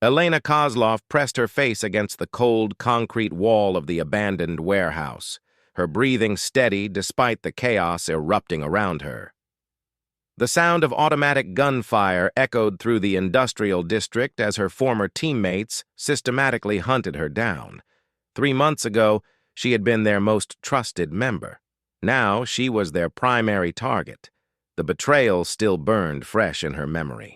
Elena Kozlov pressed her face against the cold concrete wall of the abandoned warehouse, her breathing steady despite the chaos erupting around her. The sound of automatic gunfire echoed through the industrial district as her former teammates systematically hunted her down. 3 months ago, she had been their most trusted member. Now she was their primary target. The betrayal still burned fresh in her memory.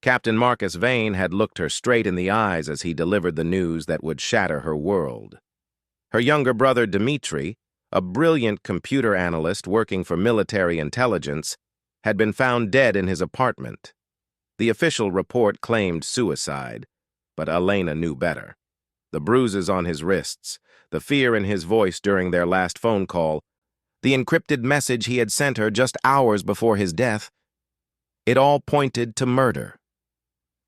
Captain Marcus Vane had looked her straight in the eyes as he delivered the news that would shatter her world. Her younger brother Dmitri, a brilliant computer analyst working for military intelligence, had been found dead in his apartment. The official report claimed suicide, but Elena knew better. The bruises on his wrists, the fear in his voice during their last phone call, the encrypted message he had sent her just hours before his death, it all pointed to murder.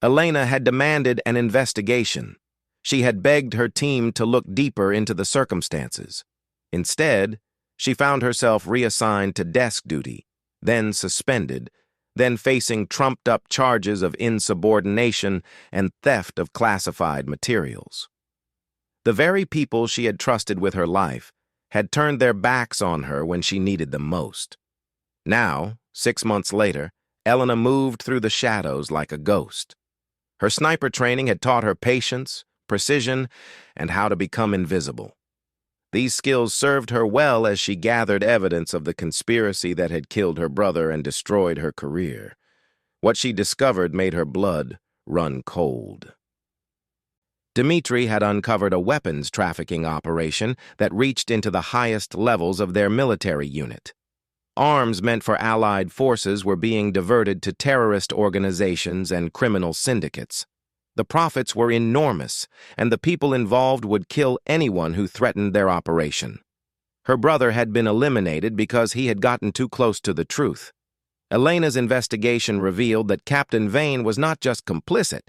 Elena had demanded an investigation. She had begged her team to look deeper into the circumstances. Instead, she found herself reassigned to desk duty, then suspended, then facing trumped-up charges of insubordination and theft of classified materials. The very people she had trusted with her life had turned their backs on her when she needed them most. Now, 6 months later, Elena moved through the shadows like a ghost. Her sniper training had taught her patience, precision, and how to become invisible. These skills served her well as she gathered evidence of the conspiracy that had killed her brother and destroyed her career. What she discovered made her blood run cold. Dmitri had uncovered a weapons trafficking operation that reached into the highest levels of their military unit. Arms meant for Allied forces were being diverted to terrorist organizations and criminal syndicates. The profits were enormous, and the people involved would kill anyone who threatened their operation. Her brother had been eliminated because he had gotten too close to the truth. Elena's investigation revealed that Captain Vane was not just complicit,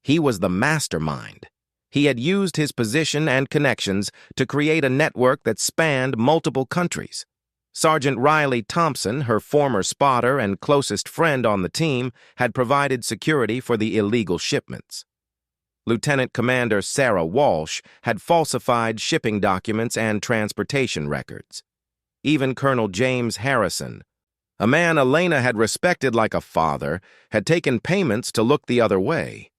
he was the mastermind. He had used his position and connections to create a network that spanned multiple countries. Sergeant Riley Thompson, her former spotter and closest friend on the team, had provided security for the illegal shipments. Lieutenant Commander Sarah Walsh had falsified shipping documents and transportation records. Even Colonel James Harrison, a man Elena had respected like a father, had taken payments to look the other way.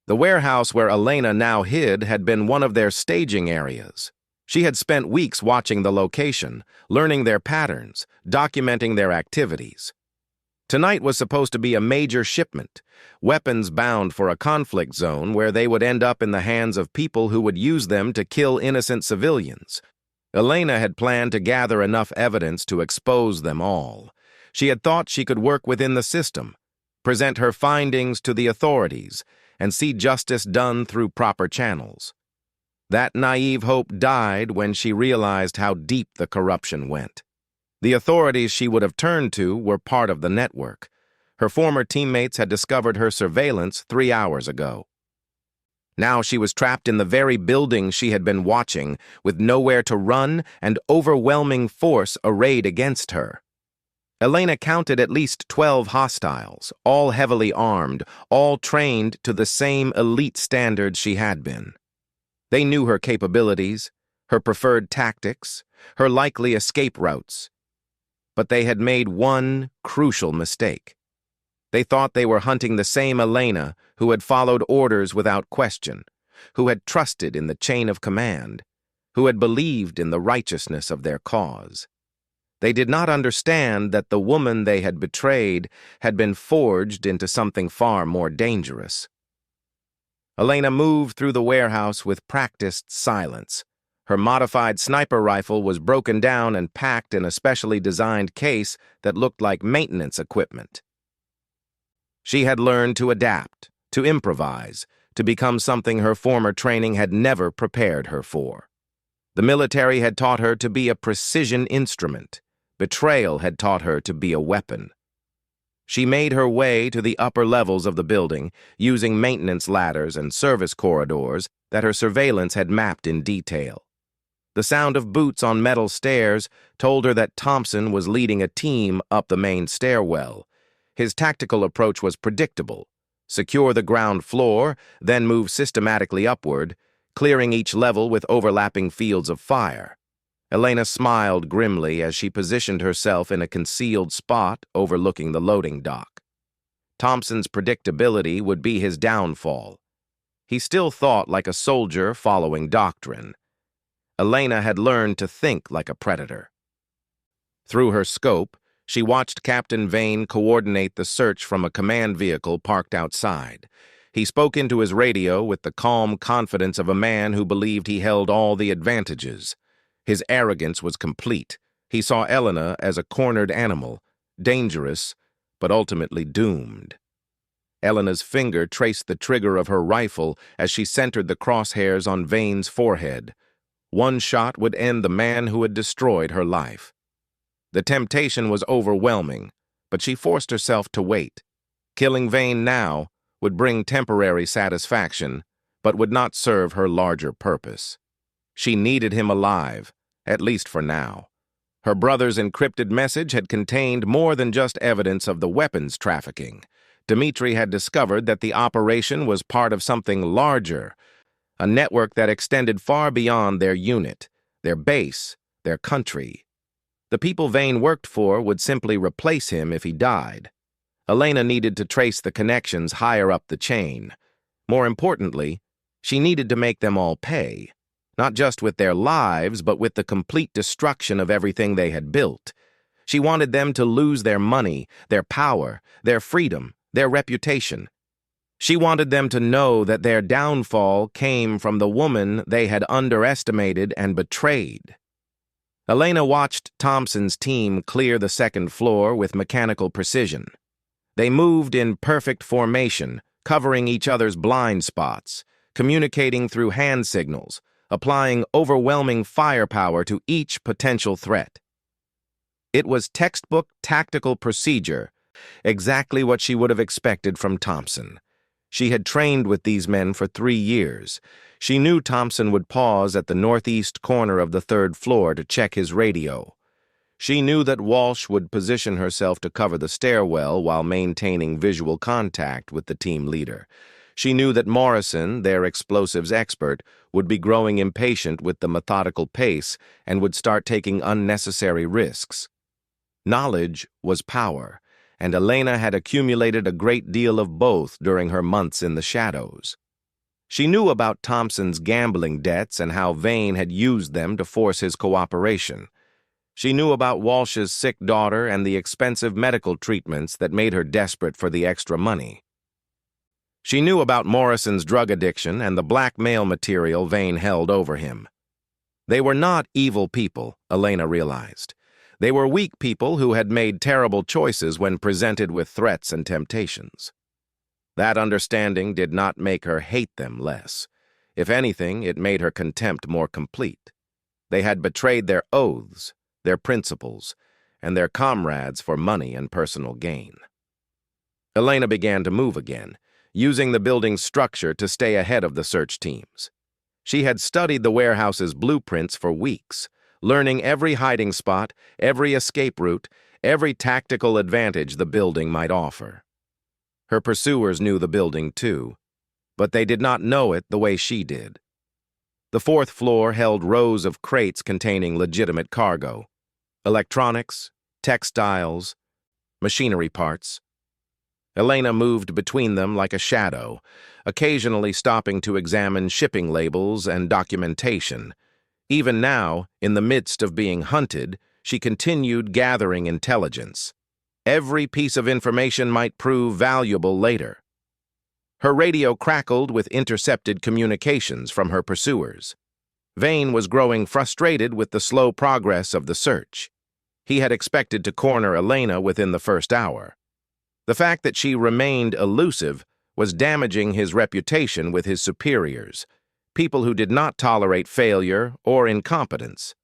The warehouse where Elena now hid had been one of their staging areas. She had spent weeks watching the location, learning their patterns, documenting their activities. Tonight was supposed to be a major shipment, weapons bound for a conflict zone where they would end up in the hands of people who would use them to kill innocent civilians. Elena had planned to gather enough evidence to expose them all. She had thought she could work within the system, present her findings to the authorities, and see justice done through proper channels. That naive hope died when she realized how deep the corruption went. The authorities she would have turned to were part of the network. Her former teammates had discovered her surveillance 3 hours ago. Now she was trapped in the very building she had been watching, with nowhere to run and overwhelming force arrayed against her. Elena counted at least 12 hostiles, all heavily armed, all trained to the same elite standards she had been. They knew her capabilities, her preferred tactics, her likely escape routes. But they had made one crucial mistake. They thought they were hunting the same Elena who had followed orders without question, who had trusted in the chain of command, who had believed in the righteousness of their cause. They did not understand that the woman they had betrayed had been forged into something far more dangerous. Elena moved through the warehouse with practiced silence. Her modified sniper rifle was broken down and packed in a specially designed case that looked like maintenance equipment. She had learned to adapt, to improvise, to become something her former training had never prepared her for. The military had taught her to be a precision instrument. Betrayal had taught her to be a weapon. She made her way to the upper levels of the building, using maintenance ladders and service corridors that her surveillance had mapped in detail. The sound of boots on metal stairs told her that Thompson was leading a team up the main stairwell. His tactical approach was predictable: Secure the ground floor, then move systematically upward, clearing each level with overlapping fields of fire. Elena smiled grimly as she positioned herself in a concealed spot overlooking the loading dock. Thompson's predictability would be his downfall. He still thought like a soldier following doctrine. Elena had learned to think like a predator. Through her scope, she watched Captain Vane coordinate the search from a command vehicle parked outside. He spoke into his radio with the calm confidence of a man who believed he held all the advantages. His arrogance was complete. He saw Elena as a cornered animal, dangerous, but ultimately doomed. Elena's finger traced the trigger of her rifle as she centered the crosshairs on Vane's forehead. One shot would end the man who had destroyed her life. The temptation was overwhelming, but she forced herself to wait. Killing Vane now would bring temporary satisfaction, but would not serve her larger purpose. She needed him alive, at least for now. Her brother's encrypted message had contained more than just evidence of the weapons trafficking. Dmitri had discovered that the operation was part of something larger, a network that extended far beyond their unit, their base, their country. The people Vane worked for would simply replace him if he died. Elena needed to trace the connections higher up the chain. More importantly, she needed to make them all pay, not just with their lives, but with the complete destruction of everything they had built. She wanted them to lose their money, their power, their freedom, their reputation. She wanted them to know that their downfall came from the woman they had underestimated and betrayed. Elena watched Thompson's team clear the second floor with mechanical precision. They moved in perfect formation, covering each other's blind spots, communicating through hand signals, applying overwhelming firepower to each potential threat. It was textbook tactical procedure, exactly what she would have expected from Thompson. She had trained with these men for 3 years. She knew Thompson would pause at the northeast corner of the 3rd floor to check his radio. She knew that Walsh would position herself to cover the stairwell while maintaining visual contact with the team leader. She knew that Morrison, their explosives expert, would be growing impatient with the methodical pace and would start taking unnecessary risks. Knowledge was power, and Elena had accumulated a great deal of both during her months in the shadows. She knew about Thompson's gambling debts and how Vane had used them to force his cooperation. She knew about Walsh's sick daughter and the expensive medical treatments that made her desperate for the extra money. She knew about Morrison's drug addiction and the blackmail material Vane held over him. They were not evil people, Elena realized. They were weak people who had made terrible choices when presented with threats and temptations. That understanding did not make her hate them less. If anything, it made her contempt more complete. They had betrayed their oaths, their principles, and their comrades for money and personal gain. Elena began to move again, using the building's structure to stay ahead of the search teams. She had studied the warehouse's blueprints for weeks, learning every hiding spot, every escape route, every tactical advantage the building might offer. Her pursuers knew the building too, but they did not know it the way she did. The 4th floor held rows of crates containing legitimate cargo: electronics, textiles, machinery parts. Elena moved between them like a shadow, occasionally stopping to examine shipping labels and documentation. Even now, in the midst of being hunted, she continued gathering intelligence. Every piece of information might prove valuable later. Her radio crackled with intercepted communications from her pursuers. Vane was growing frustrated with the slow progress of the search. He had expected to corner Elena within the first hour. The fact that she remained elusive was damaging his reputation with his superiors, people who did not tolerate failure or incompetence.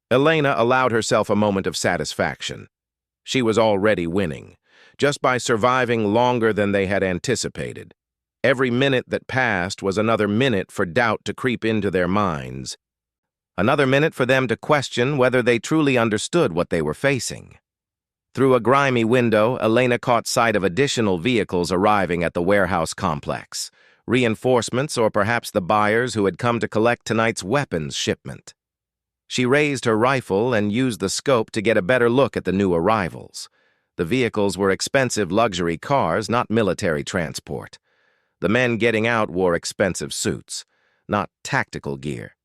Elena allowed herself a moment of satisfaction. She was already winning, just by surviving longer than they had anticipated. Every minute that passed was another minute for doubt to creep into their minds, another minute for them to question whether they truly understood what they were facing. Through a grimy window, Elena caught sight of additional vehicles arriving at the warehouse complex. Reinforcements, or perhaps the buyers who had come to collect tonight's weapons shipment. She raised her rifle and used the scope to get a better look at the new arrivals. The vehicles were expensive luxury cars, not military transport. The men getting out wore expensive suits, not tactical gear.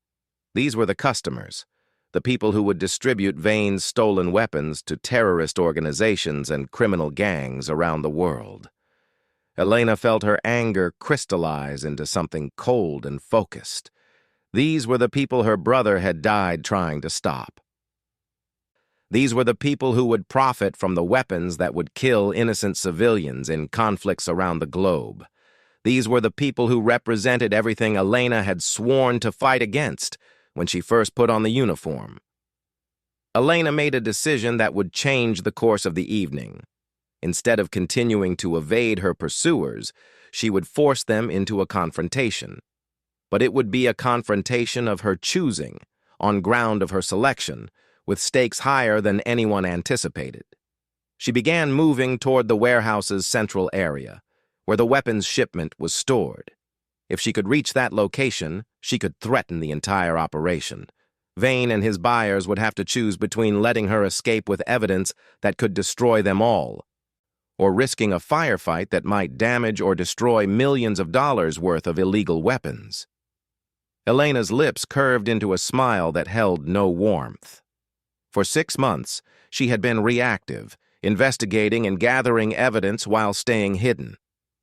These were the customers, the people who would distribute Vane's stolen weapons to terrorist organizations and criminal gangs around the world. Elena felt her anger crystallize into something cold and focused. These were the people her brother had died trying to stop. These were the people who would profit from the weapons that would kill innocent civilians in conflicts around the globe. These were the people who represented everything Elena had sworn to fight against when she first put on the uniform. Elena made a decision that would change the course of the evening. Instead of continuing to evade her pursuers, she would force them into a confrontation. But it would be a confrontation of her choosing, on ground of her selection, with stakes higher than anyone anticipated. She began moving toward the warehouse's central area, where the weapons shipment was stored. If she could reach that location, she could threaten the entire operation. Vane and his buyers would have to choose between letting her escape with evidence that could destroy them all, or risking a firefight that might damage or destroy millions of dollars worth of illegal weapons. Elena's lips curved into a smile that held no warmth. For 6 months, she had been reactive, investigating and gathering evidence while staying hidden.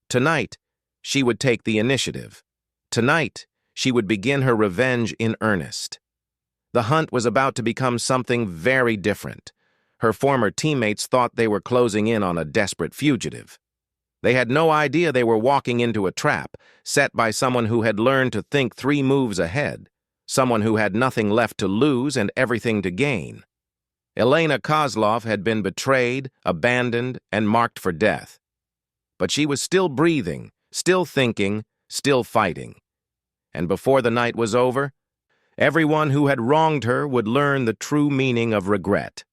Tonight, she would take the initiative. Tonight, she would begin her revenge in earnest. The hunt was about to become something very different. Her former teammates thought they were closing in on a desperate fugitive. They had no idea they were walking into a trap set by someone who had learned to think 3 moves ahead, someone who had nothing left to lose and everything to gain. Elena Kozlov had been betrayed, abandoned, and marked for death. But she was still breathing, still thinking, still fighting. And before the night was over, everyone who had wronged her would learn the true meaning of regret.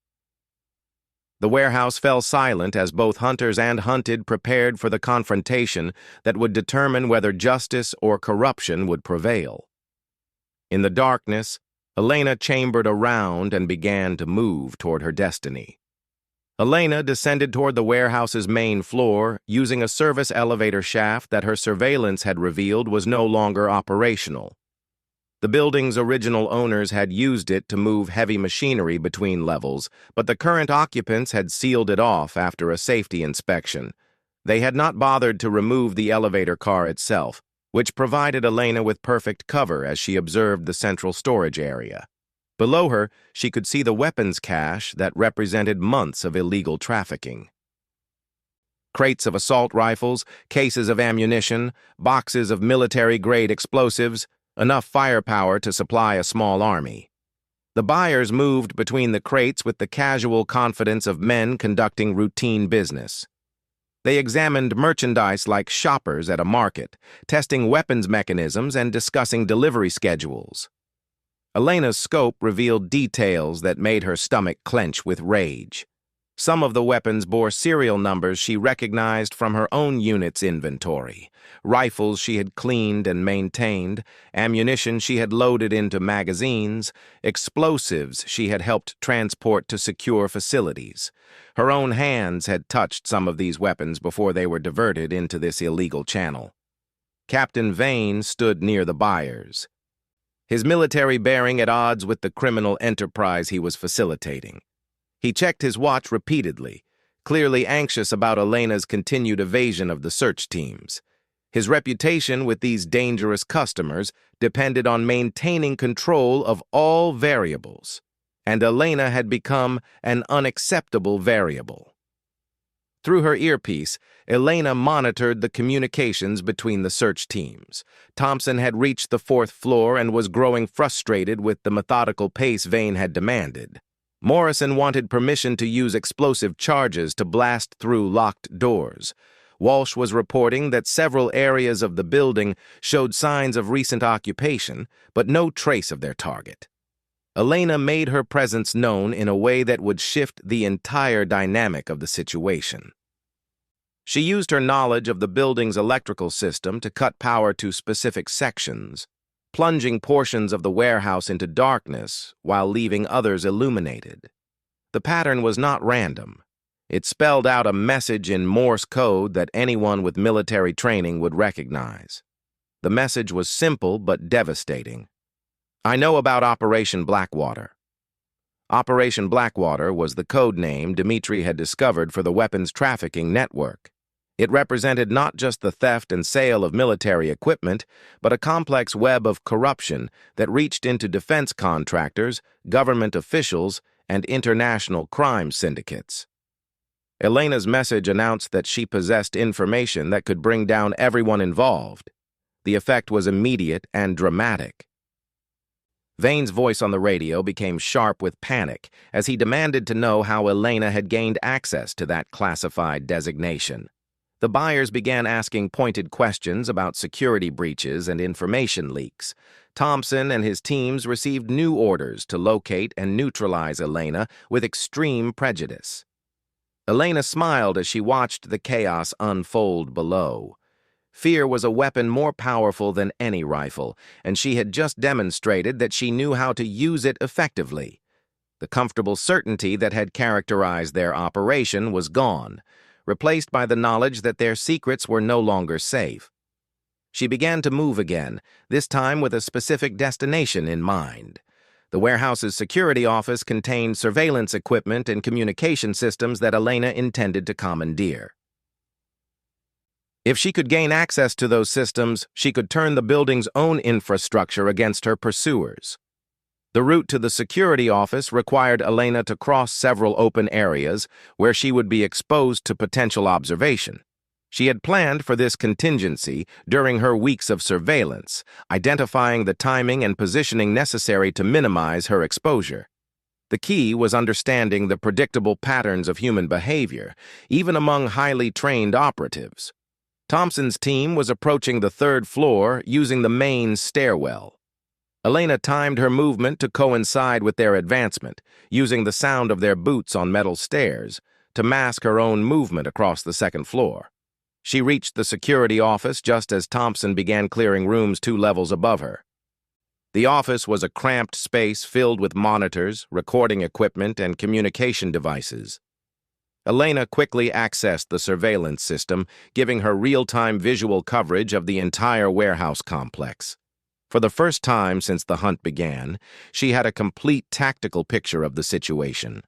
The warehouse fell silent as both hunters and hunted prepared for the confrontation that would determine whether justice or corruption would prevail. In the darkness, Elena chambered around and began to move toward her destiny. Elena descended toward the warehouse's main floor, using a service elevator shaft that her surveillance had revealed was no longer operational. The building's original owners had used it to move heavy machinery between levels, but the current occupants had sealed it off after a safety inspection. They had not bothered to remove the elevator car itself, which provided Elena with perfect cover as she observed the central storage area. Below her, she could see the weapons cache that represented months of illegal trafficking. Crates of assault rifles, cases of ammunition, boxes of military-grade explosives, enough firepower to supply a small army. The buyers moved between the crates with the casual confidence of men conducting routine business. They examined merchandise like shoppers at a market, testing weapons mechanisms and discussing delivery schedules. Elena's scope revealed details that made her stomach clench with rage. Some of the weapons bore serial numbers she recognized from her own unit's inventory. Rifles she had cleaned and maintained, ammunition she had loaded into magazines, explosives she had helped transport to secure facilities. Her own hands had touched some of these weapons before they were diverted into this illegal channel. Captain Vane stood near the buyers, his military bearing at odds with the criminal enterprise he was facilitating. He checked his watch repeatedly, clearly anxious about Elena's continued evasion of the search teams. His reputation with these dangerous customers depended on maintaining control of all variables, and Elena had become an unacceptable variable. Through her earpiece, Elena monitored the communications between the search teams. Thompson had reached the 4th floor and was growing frustrated with the methodical pace Vane had demanded. Morrison wanted permission to use explosive charges to blast through locked doors. Walsh was reporting that several areas of the building showed signs of recent occupation, but no trace of their target. Elena made her presence known in a way that would shift the entire dynamic of the situation. She used her knowledge of the building's electrical system to cut power to specific sections, plunging portions of the warehouse into darkness while leaving others illuminated. The pattern was not random. It spelled out a message in Morse code that anyone with military training would recognize. The message was simple but devastating. I know about Operation Blackwater. Operation Blackwater was the code name Dmitri had discovered for the weapons trafficking network. It represented not just the theft and sale of military equipment, but a complex web of corruption that reached into defense contractors, government officials, and international crime syndicates. Elena's message announced that she possessed information that could bring down everyone involved. The effect was immediate and dramatic. Vane's voice on the radio became sharp with panic as he demanded to know how Elena had gained access to that classified designation. The buyers began asking pointed questions about security breaches and information leaks. Thompson and his teams received new orders to locate and neutralize Elena with extreme prejudice. Elena smiled as she watched the chaos unfold below. Fear was a weapon more powerful than any rifle, and she had just demonstrated that she knew how to use it effectively. The comfortable certainty that had characterized their operation was gone, replaced by the knowledge that their secrets were no longer safe. She began to move again, this time with a specific destination in mind. The warehouse's security office contained surveillance equipment and communication systems that Elena intended to commandeer. If she could gain access to those systems, she could turn the building's own infrastructure against her pursuers. The route to the security office required Elena to cross several open areas where she would be exposed to potential observation. She had planned for this contingency during her weeks of surveillance, identifying the timing and positioning necessary to minimize her exposure. The key was understanding the predictable patterns of human behavior, even among highly trained operatives. Thompson's team was approaching the third floor using the main stairwell. Elena timed her movement to coincide with their advancement, using the sound of their boots on metal stairs to mask her own movement across the second floor. She reached the security office just as Thompson began clearing rooms 2 levels above her. The office was a cramped space filled with monitors, recording equipment, and communication devices. Elena quickly accessed the surveillance system, giving her real-time visual coverage of the entire warehouse complex. For the first time since the hunt began, she had a complete tactical picture of the situation.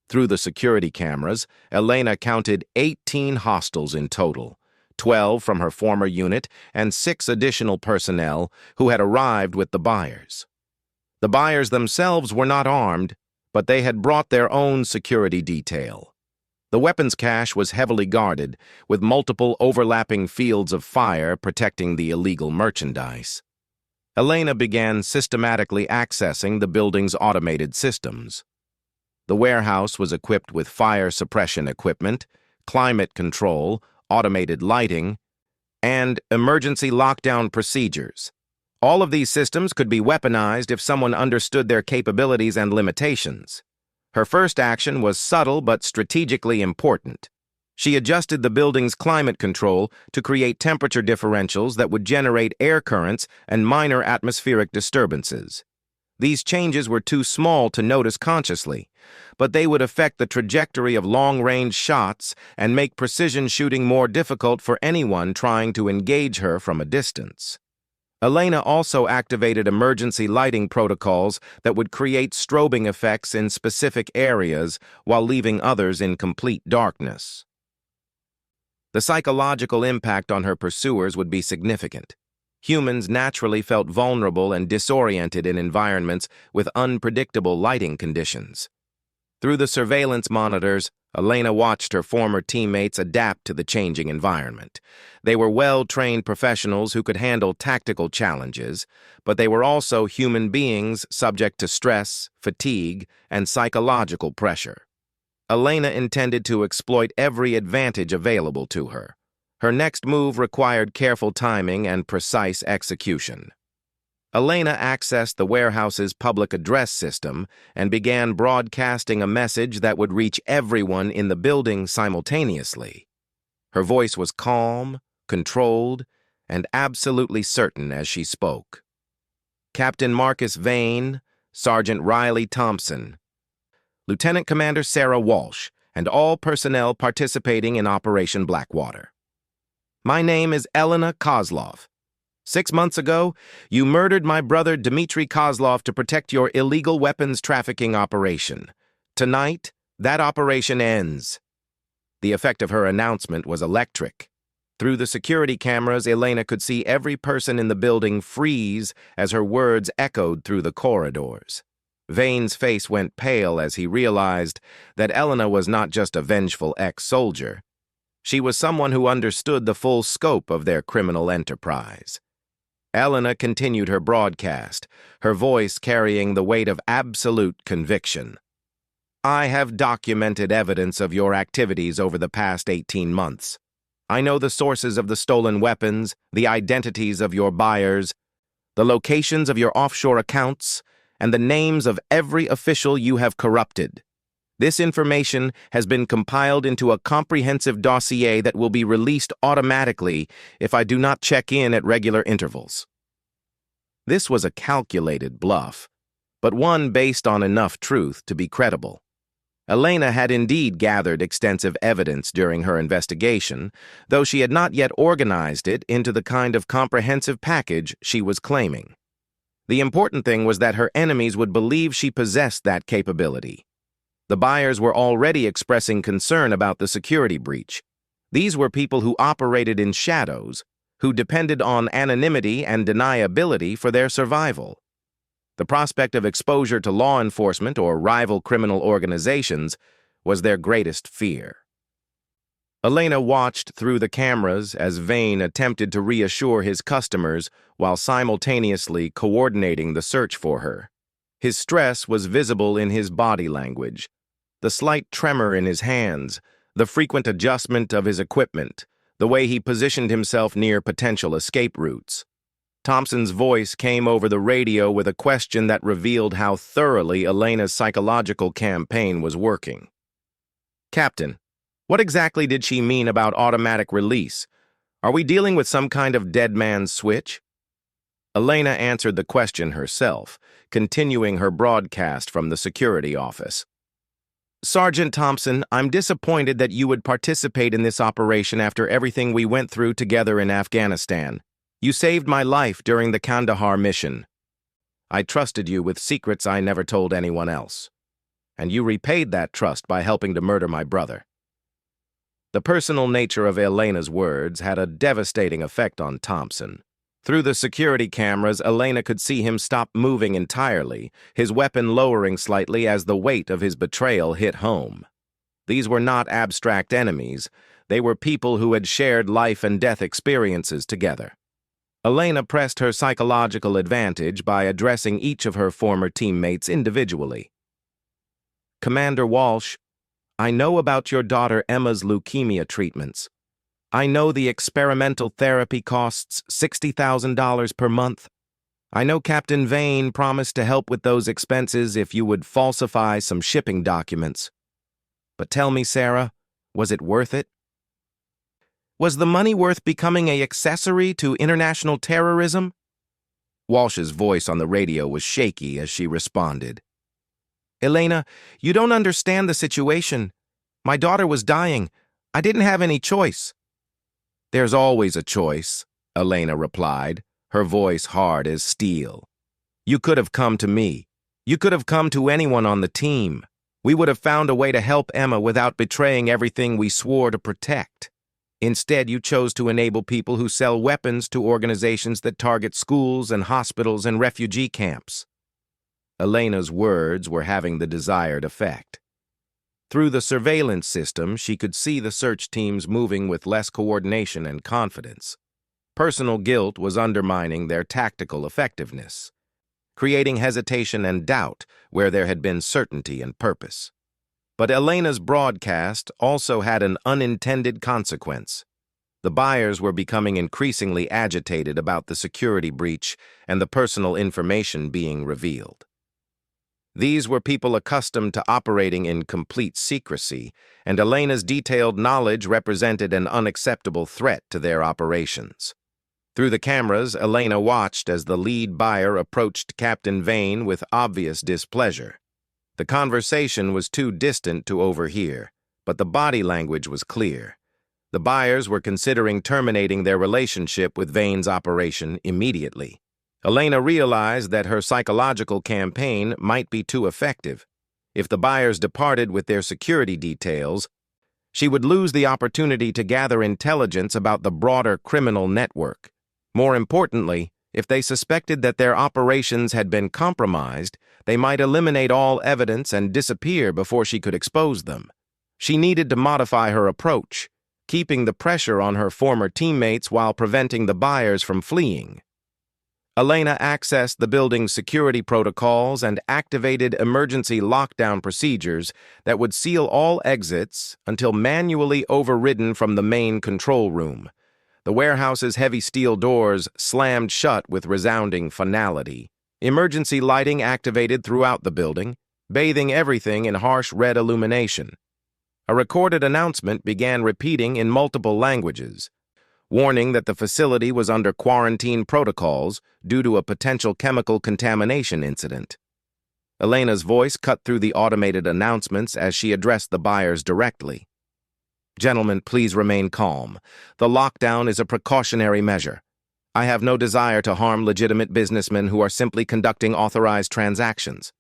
Through the security cameras, Elena counted 18 hostiles in total, 12 from her former unit and 6 additional personnel who had arrived with the buyers. The buyers themselves were not armed, but they had brought their own security detail. The weapons cache was heavily guarded, with multiple overlapping fields of fire protecting the illegal merchandise. Elena began systematically accessing the building's automated systems. The warehouse was equipped with fire suppression equipment, climate control, automated lighting, and emergency lockdown procedures. All of these systems could be weaponized if someone understood their capabilities and limitations. Her first action was subtle but strategically important. She adjusted the building's climate control to create temperature differentials that would generate air currents and minor atmospheric disturbances. These changes were too small to notice consciously, but they would affect the trajectory of long-range shots and make precision shooting more difficult for anyone trying to engage her from a distance. Elena also activated emergency lighting protocols that would create strobing effects in specific areas while leaving others in complete darkness. The psychological impact on her pursuers would be significant. Humans naturally felt vulnerable and disoriented in environments with unpredictable lighting conditions. Through the surveillance monitors, Elena watched her former teammates adapt to the changing environment. They were well-trained professionals who could handle tactical challenges, but they were also human beings subject to stress, fatigue, and psychological pressure. Elena intended to exploit every advantage available to her. Her next move required careful timing and precise execution. Elena accessed the warehouse's public address system and began broadcasting a message that would reach everyone in the building simultaneously. Her voice was calm, controlled, and absolutely certain as she spoke. Captain Marcus Vane, Sergeant Riley Thompson, Lieutenant Commander Sarah Walsh, and all personnel participating in Operation Blackwater. My name is Elena Kozlov. 6 months ago, you murdered my brother Dmitry Kozlov to protect your illegal weapons trafficking operation. Tonight, that operation ends. The effect of her announcement was electric. Through the security cameras, Elena could see every person in the building freeze as her words echoed through the corridors. Vane's face went pale as he realized that Elena was not just a vengeful ex-soldier. She was someone who understood the full scope of their criminal enterprise. Elena continued her broadcast, her voice carrying the weight of absolute conviction. I have documented evidence of your activities over the past 18 months. I know the sources of the stolen weapons, the identities of your buyers, the locations of your offshore accounts, and the names of every official you have corrupted. This information has been compiled into a comprehensive dossier that will be released automatically if I do not check in at regular intervals. This was a calculated bluff, but one based on enough truth to be credible. Elena had indeed gathered extensive evidence during her investigation, though she had not yet organized it into the kind of comprehensive package she was claiming. The important thing was that her enemies would believe she possessed that capability. The buyers were already expressing concern about the security breach. These were people who operated in shadows, who depended on anonymity and deniability for their survival. The prospect of exposure to law enforcement or rival criminal organizations was their greatest fear. Elena watched through the cameras as Vane attempted to reassure his customers while simultaneously coordinating the search for her. His stress was visible in his body language, the slight tremor in his hands, the frequent adjustment of his equipment, the way he positioned himself near potential escape routes. Thompson's voice came over the radio with a question that revealed how thoroughly Elena's psychological campaign was working. Captain, what exactly did she mean about automatic release? Are we dealing with some kind of dead man's switch? Elena answered the question herself, continuing her broadcast from the security office. Sergeant Thompson, I'm disappointed that you would participate in this operation after everything we went through together in Afghanistan. You saved my life during the Kandahar mission. I trusted you with secrets I never told anyone else. And you repaid that trust by helping to murder my brother. The personal nature of Elena's words had a devastating effect on Thompson. Through the security cameras, Elena could see him stop moving entirely, his weapon lowering slightly as the weight of his betrayal hit home. These were not abstract enemies. They were people who had shared life and death experiences together. Elena pressed her psychological advantage by addressing each of her former teammates individually. Commander Walsh, I know about your daughter Emma's leukemia treatments. I know the experimental therapy costs $60,000 per month. I know Captain Vane promised to help with those expenses if you would falsify some shipping documents. But tell me, Sarah, was it worth it? Was the money worth becoming an accessory to international terrorism? Walsh's voice on the radio was shaky as she responded. Elena, you don't understand the situation. My daughter was dying. I didn't have any choice. There's always a choice, Elena replied, her voice hard as steel. You could have come to me. You could have come to anyone on the team. We would have found a way to help Emma without betraying everything we swore to protect. Instead, you chose to enable people who sell weapons to organizations that target schools and hospitals and refugee camps. Elena's words were having the desired effect. Through the surveillance system, she could see the search teams moving with less coordination and confidence. Personal guilt was undermining their tactical effectiveness, creating hesitation and doubt where there had been certainty and purpose. But Elena's broadcast also had an unintended consequence. The buyers were becoming increasingly agitated about the security breach and the personal information being revealed. These were people accustomed to operating in complete secrecy, and Elena's detailed knowledge represented an unacceptable threat to their operations. Through the cameras, Elena watched as the lead buyer approached Captain Vane with obvious displeasure. The conversation was too distant to overhear, but the body language was clear. The buyers were considering terminating their relationship with Vane's operation immediately. Elena realized that her psychological campaign might be too effective. If the buyers departed with their security details, she would lose the opportunity to gather intelligence about the broader criminal network. More importantly, if they suspected that their operations had been compromised, they might eliminate all evidence and disappear before she could expose them. She needed to modify her approach, keeping the pressure on her former teammates while preventing the buyers from fleeing. Elena accessed the building's security protocols and activated emergency lockdown procedures that would seal all exits until manually overridden from the main control room. The warehouse's heavy steel doors slammed shut with resounding finality. Emergency lighting activated throughout the building, bathing everything in harsh red illumination. A recorded announcement began repeating in multiple languages, warning that the facility was under quarantine protocols due to a potential chemical contamination incident. Elena's voice cut through the automated announcements as she addressed the buyers directly. "Gentlemen, please remain calm. The lockdown is a precautionary measure. I have no desire to harm legitimate businessmen who are simply conducting authorized transactions.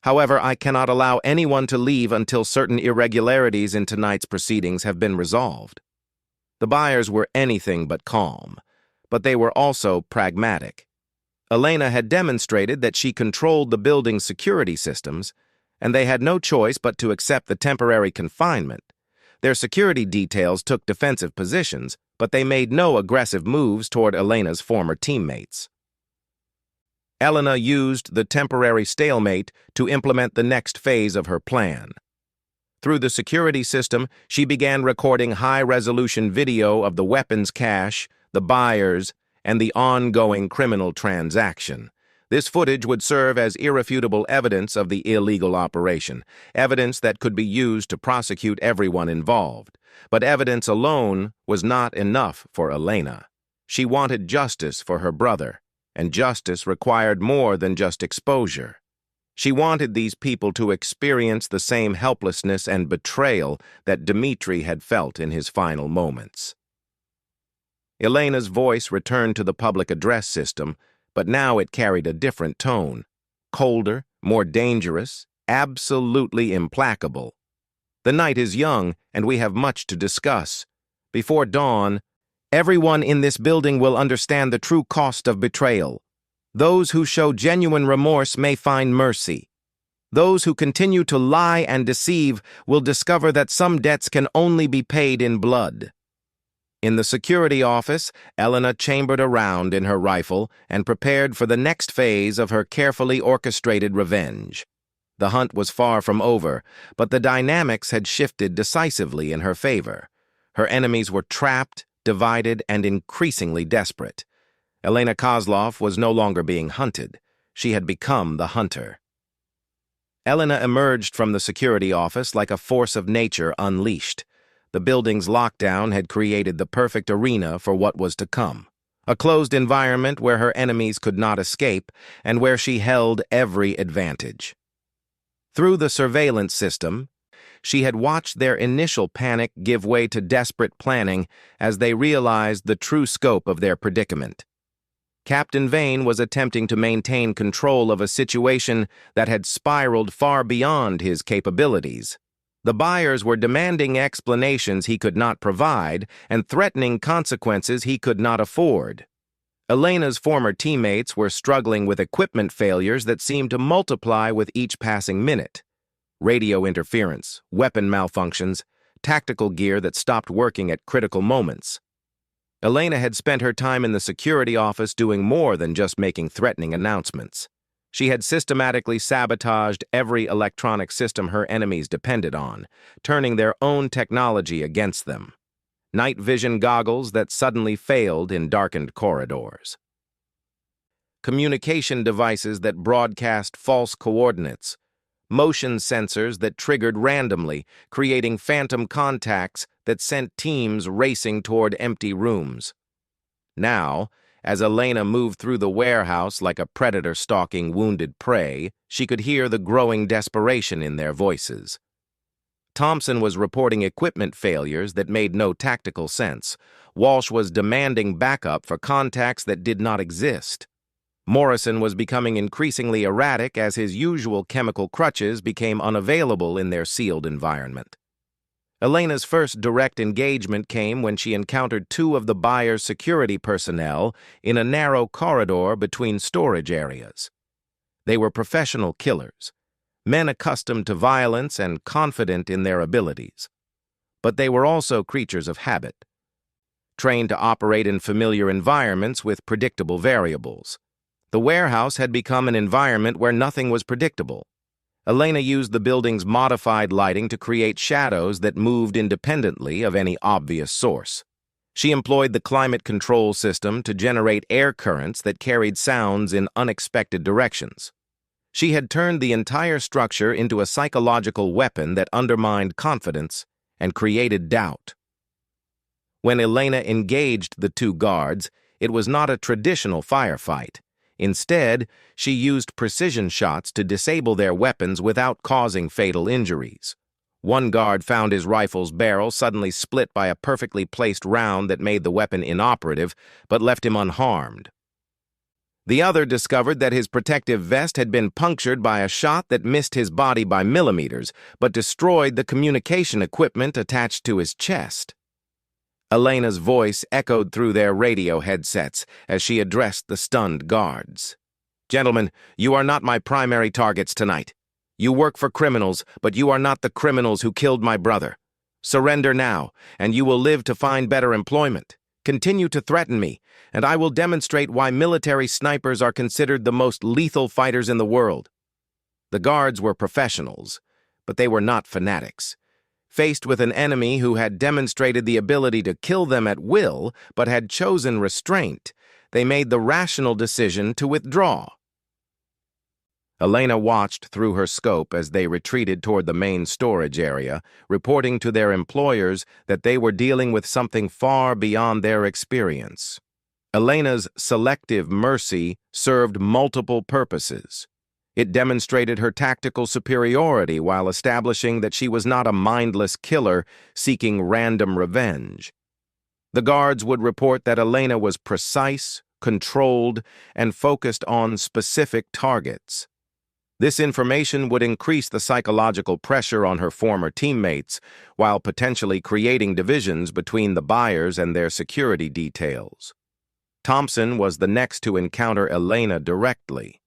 However, I cannot allow anyone to leave until certain irregularities in tonight's proceedings have been resolved." The buyers were anything but calm, but they were also pragmatic. Elena had demonstrated that she controlled the building's security systems, and they had no choice but to accept the temporary confinement. Their security details took defensive positions, but they made no aggressive moves toward Elena's former teammates. Elena used the temporary stalemate to implement the next phase of her plan. Through the security system, she began recording high-resolution video of the weapons cache, the buyers, and the ongoing criminal transaction. This footage would serve as irrefutable evidence of the illegal operation, evidence that could be used to prosecute everyone involved. But evidence alone was not enough for Elena. She wanted justice for her brother, and justice required more than just exposure. She wanted these people to experience the same helplessness and betrayal that Dmitri had felt in his final moments. Elena's voice returned to the public address system, but now it carried a different tone, colder, more dangerous, absolutely implacable. "The night is young, and we have much to discuss. Before dawn, everyone in this building will understand the true cost of betrayal. Those who show genuine remorse may find mercy. Those who continue to lie and deceive will discover that some debts can only be paid in blood." In the security office, Elena chambered around in her rifle and prepared for the next phase of her carefully orchestrated revenge. The hunt was far from over, but the dynamics had shifted decisively in her favor. Her enemies were trapped, divided, and increasingly desperate. Elena Kozlov was no longer being hunted. She had become the hunter. Elena emerged from the security office like a force of nature unleashed. The building's lockdown had created the perfect arena for what was to come. A closed environment where her enemies could not escape and where she held every advantage. Through the surveillance system, she had watched their initial panic give way to desperate planning as they realized the true scope of their predicament. Captain Vane was attempting to maintain control of a situation that had spiraled far beyond his capabilities. The buyers were demanding explanations he could not provide and threatening consequences he could not afford. Elena's former teammates were struggling with equipment failures that seemed to multiply with each passing minute. Radio interference, weapon malfunctions, tactical gear that stopped working at critical moments. Elena had spent her time in the security office doing more than just making threatening announcements. She had systematically sabotaged every electronic system her enemies depended on, turning their own technology against them. night vision goggles that suddenly failed in darkened corridors, communication devices that broadcast false coordinates, motion sensors that triggered randomly, creating phantom contacts that sent teams racing toward empty rooms. Now, as Elena moved through the warehouse like a predator stalking wounded prey, she could hear the growing desperation in their voices. Thompson was reporting equipment failures that made no tactical sense. Walsh was demanding backup for contacts that did not exist. Morrison was becoming increasingly erratic as his usual chemical crutches became unavailable in their sealed environment. Elena's first direct engagement came when she encountered two of the buyer's security personnel in a narrow corridor between storage areas. They were professional killers, men accustomed to violence and confident in their abilities. But they were also creatures of habit, trained to operate in familiar environments with predictable variables. The warehouse had become an environment where nothing was predictable. Elena used the building's modified lighting to create shadows that moved independently of any obvious source. She employed the climate control system to generate air currents that carried sounds in unexpected directions. She had turned the entire structure into a psychological weapon that undermined confidence and created doubt. When Elena engaged the two guards, it was not a traditional firefight. Instead, she used precision shots to disable their weapons without causing fatal injuries. One guard found his rifle's barrel suddenly split by a perfectly placed round that made the weapon inoperative, but left him unharmed. The other discovered that his protective vest had been punctured by a shot that missed his body by millimeters, but destroyed the communication equipment attached to his chest. Elena's voice echoed through their radio headsets as she addressed the stunned guards. "Gentlemen, you are not my primary targets tonight. You work for criminals, but you are not the criminals who killed my brother. Surrender now, and you will live to find better employment. Continue to threaten me, and I will demonstrate why military snipers are considered the most lethal fighters in the world." The guards were professionals, but they were not fanatics. Faced with an enemy who had demonstrated the ability to kill them at will but had chosen restraint, they made the rational decision to withdraw. Elena watched through her scope as they retreated toward the main storage area, reporting to their employers that they were dealing with something far beyond their experience. Elena's selective mercy served multiple purposes. It demonstrated her tactical superiority while establishing that she was not a mindless killer seeking random revenge. The guards would report that Elena was precise, controlled, and focused on specific targets. This information would increase the psychological pressure on her former teammates while potentially creating divisions between the buyers and their security details. Thompson was the next to encounter Elena directly,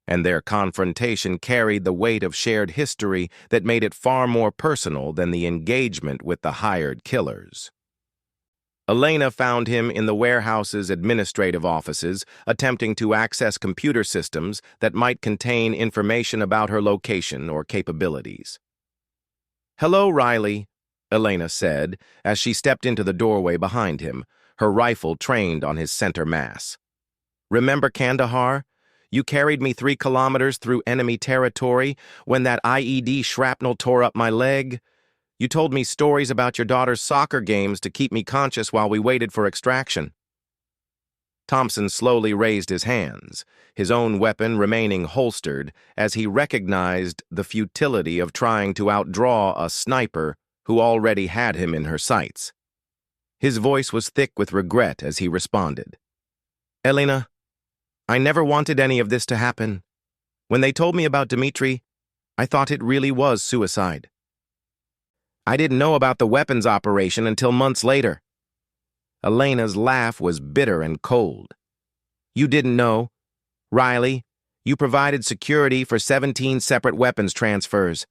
and their confrontation carried the weight of shared history that made it far more personal than the engagement with the hired killers. Elena found him in the warehouse's administrative offices, attempting to access computer systems that might contain information about her location or capabilities. "Hello, Riley," Elena said, as she stepped into the doorway behind him, her rifle trained on his center mass. "Remember Kandahar? You carried me 3 kilometers through enemy territory when that IED shrapnel tore up my leg. You told me stories about your daughter's soccer games to keep me conscious while we waited for extraction." Thompson slowly raised his hands, his own weapon remaining holstered as he recognized the futility of trying to outdraw a sniper who already had him in her sights. His voice was thick with regret as he responded. "Elena, I never wanted any of this to happen. When they told me about Dmitri, I thought it really was suicide. I didn't know about the weapons operation until months later." Elena's laugh was bitter and cold. "You didn't know. Riley, you provided security for 17 separate weapons transfers.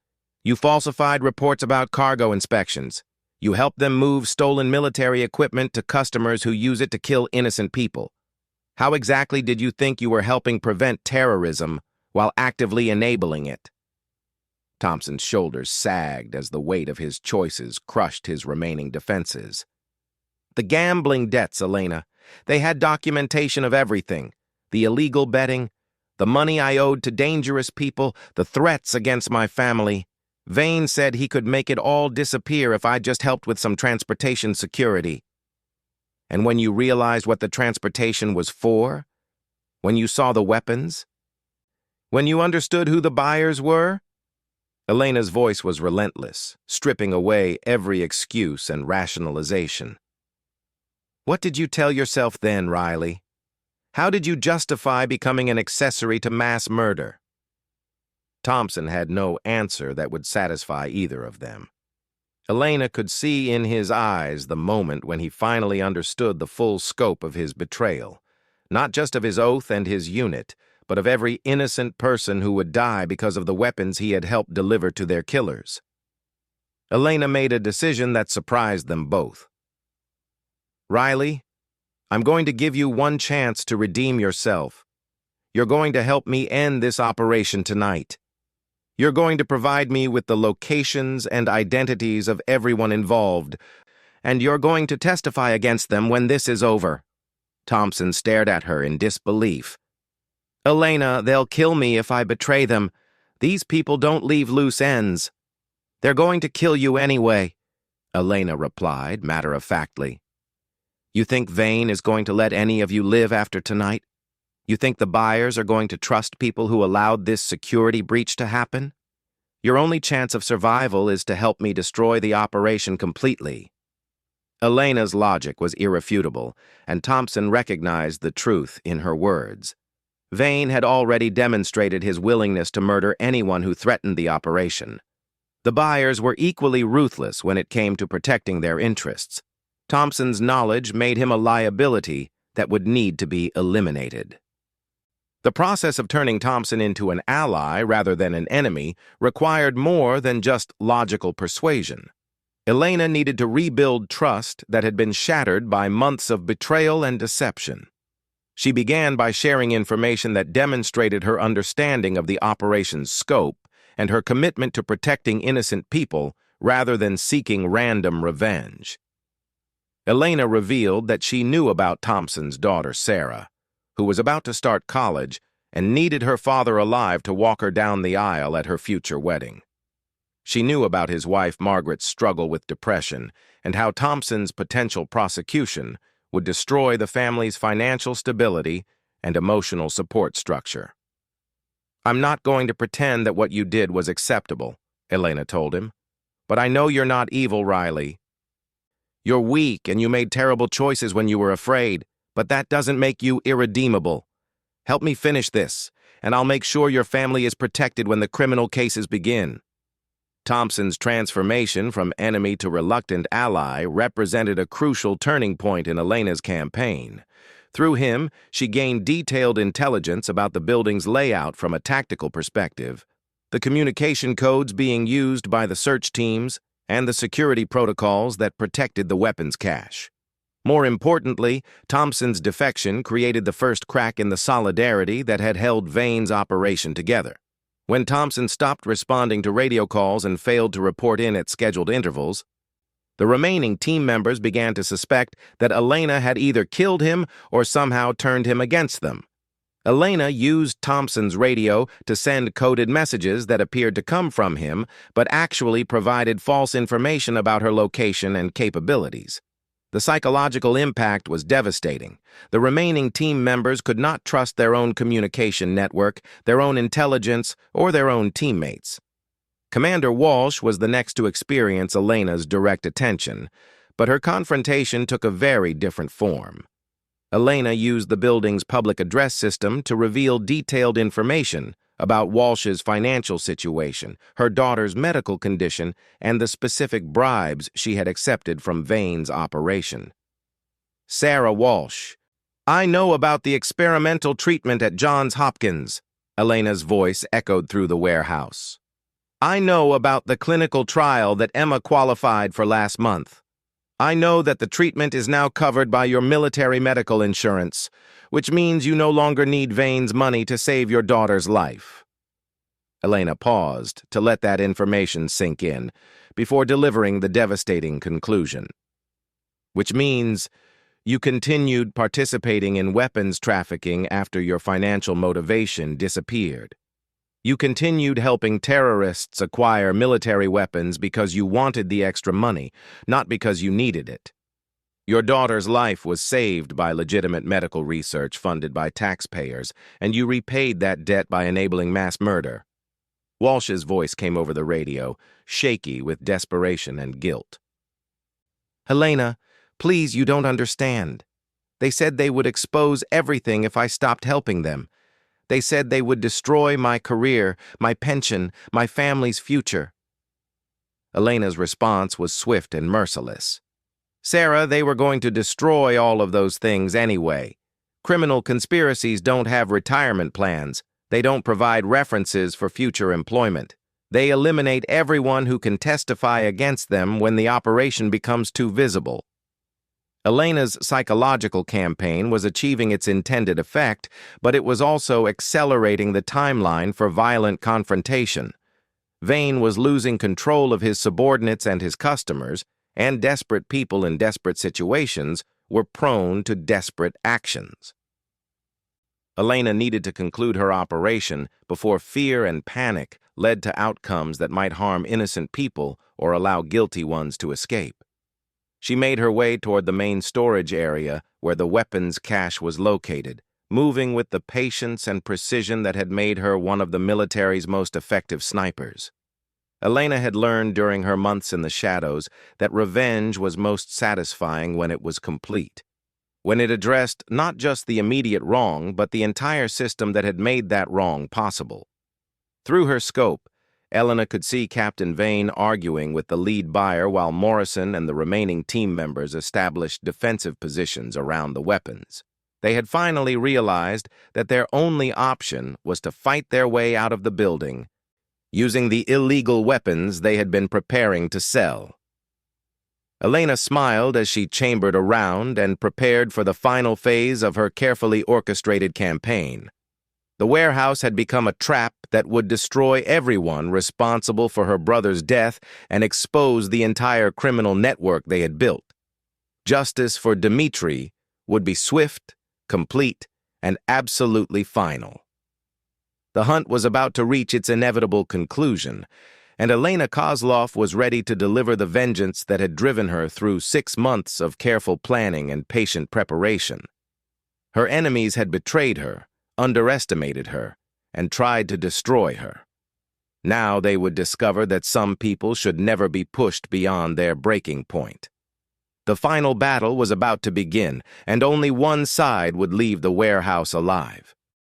You falsified reports about cargo inspections. You helped them move stolen military equipment to customers who use it to kill innocent people. How exactly did you think you were helping prevent terrorism while actively enabling it?" Thompson's shoulders sagged as the weight of his choices crushed his remaining defenses. The gambling debts, Elena. They had documentation of everything. The illegal betting, the money I owed to dangerous people, the threats against my family. Vane said he could make it all disappear if I just helped with some transportation security. And when you realized what the transportation was for? When you saw the weapons? When you understood who the buyers were? Elena's voice was relentless, stripping away every excuse and rationalization. What did you tell yourself then, Riley? How did you justify becoming an accessory to mass murder? Thompson had no answer that would satisfy either of them. Elena could see in his eyes the moment when he finally understood the full scope of his betrayal, not just of his oath and his unit, but of every innocent person who would die because of the weapons he had helped deliver to their killers. Elena made a decision that surprised them both. Riley, I'm going to give you one chance to redeem yourself. You're going to help me end this operation tonight. You're going to provide me with the locations and identities of everyone involved, and you're going to testify against them when this is over. Thompson stared at her in disbelief. Elena, they'll kill me if I betray them. These people don't leave loose ends. They're going to kill you anyway, Elena replied matter-of-factly. You think Vane is going to let any of you live after tonight? You think the buyers are going to trust people who allowed this security breach to happen? Your only chance of survival is to help me destroy the operation completely. Elena's logic was irrefutable, and Thompson recognized the truth in her words. Vane had already demonstrated his willingness to murder anyone who threatened the operation. The buyers were equally ruthless when it came to protecting their interests. Thompson's knowledge made him a liability that would need to be eliminated. The process of turning Thompson into an ally rather than an enemy required more than just logical persuasion. Elena needed to rebuild trust that had been shattered by months of betrayal and deception. She began by sharing information that demonstrated her understanding of the operation's scope and her commitment to protecting innocent people rather than seeking random revenge. Elena revealed that she knew about Thompson's daughter, Sarah, who was about to start college and needed her father alive to walk her down the aisle at her future wedding. She knew about his wife Margaret's struggle with depression and how Thompson's potential prosecution would destroy the family's financial stability and emotional support structure. I'm not going to pretend that what you did was acceptable, Elena told him. But I know you're not evil, Riley. You're weak and you made terrible choices when you were afraid, but that doesn't make you irredeemable. Help me finish this, and I'll make sure your family is protected when the criminal cases begin. Thompson's transformation from enemy to reluctant ally represented a crucial turning point in Elena's campaign. Through him, she gained detailed intelligence about the building's layout from a tactical perspective, the communication codes being used by the search teams, and the security protocols that protected the weapons cache. More importantly, Thompson's defection created the first crack in the solidarity that had held Vane's operation together. When Thompson stopped responding to radio calls and failed to report in at scheduled intervals, the remaining team members began to suspect that Elena had either killed him or somehow turned him against them. Elena used Thompson's radio to send coded messages that appeared to come from him, but actually provided false information about her location and capabilities. The psychological impact was devastating. The remaining team members could not trust their own communication network, their own intelligence, or their own teammates. Commander Walsh was the next to experience Elena's direct attention, but her confrontation took a very different form. Elena used the building's public address system to reveal detailed information about Walsh's financial situation, her daughter's medical condition, and the specific bribes she had accepted from Vane's operation. Sarah Walsh. I know about the experimental treatment at Johns Hopkins, Elena's voice echoed through the warehouse. I know about the clinical trial that Emma qualified for last month. I know that the treatment is now covered by your military medical insurance, which means you no longer need Vane's money to save your daughter's life. Elena paused to let that information sink in before delivering the devastating conclusion. which means you continued participating in weapons trafficking after your financial motivation disappeared. You continued helping terrorists acquire military weapons because you wanted the extra money, not because you needed it. Your daughter's life was saved by legitimate medical research funded by taxpayers, and you repaid that debt by enabling mass murder. Walsh's voice came over the radio, shaky with desperation and guilt. Helena, please, you don't understand. They said they would expose everything if I stopped helping them. They said they would destroy my career, my pension, my family's future. Elena's response was swift and merciless. Sarah, they were going to destroy all of those things anyway. Criminal conspiracies don't have retirement plans. They don't provide references for future employment. They eliminate everyone who can testify against them when the operation becomes too visible. Elena's psychological campaign was achieving its intended effect, but it was also accelerating the timeline for violent confrontation. Vane was losing control of his subordinates and his customers, and desperate people in desperate situations were prone to desperate actions. Elena needed to conclude her operation before fear and panic led to outcomes that might harm innocent people or allow guilty ones to escape. She made her way toward the main storage area where the weapons cache was located, moving with the patience and precision that had made her one of the military's most effective snipers. Elena had learned during her months in the shadows that revenge was most satisfying when it was complete, when it addressed not just the immediate wrong, but the entire system that had made that wrong possible. Through her scope, Elena could see Captain Vane arguing with the lead buyer while Morrison and the remaining team members established defensive positions around the weapons. They had finally realized that their only option was to fight their way out of the building using the illegal weapons they had been preparing to sell. Elena smiled as she chambered around and prepared for the final phase of her carefully orchestrated campaign. The warehouse had become a trap that would destroy everyone responsible for her brother's death and expose the entire criminal network they had built. Justice for Dmitri would be swift, complete, and absolutely final. The hunt was about to reach its inevitable conclusion, and Elena Kozlov was ready to deliver the vengeance that had driven her through 6 months of careful planning and patient preparation. Her enemies had betrayed her, underestimated her, and tried to destroy her. Now they would discover that some people should never be pushed beyond their breaking point. The final battle was about to begin, and only one side would leave the warehouse alive.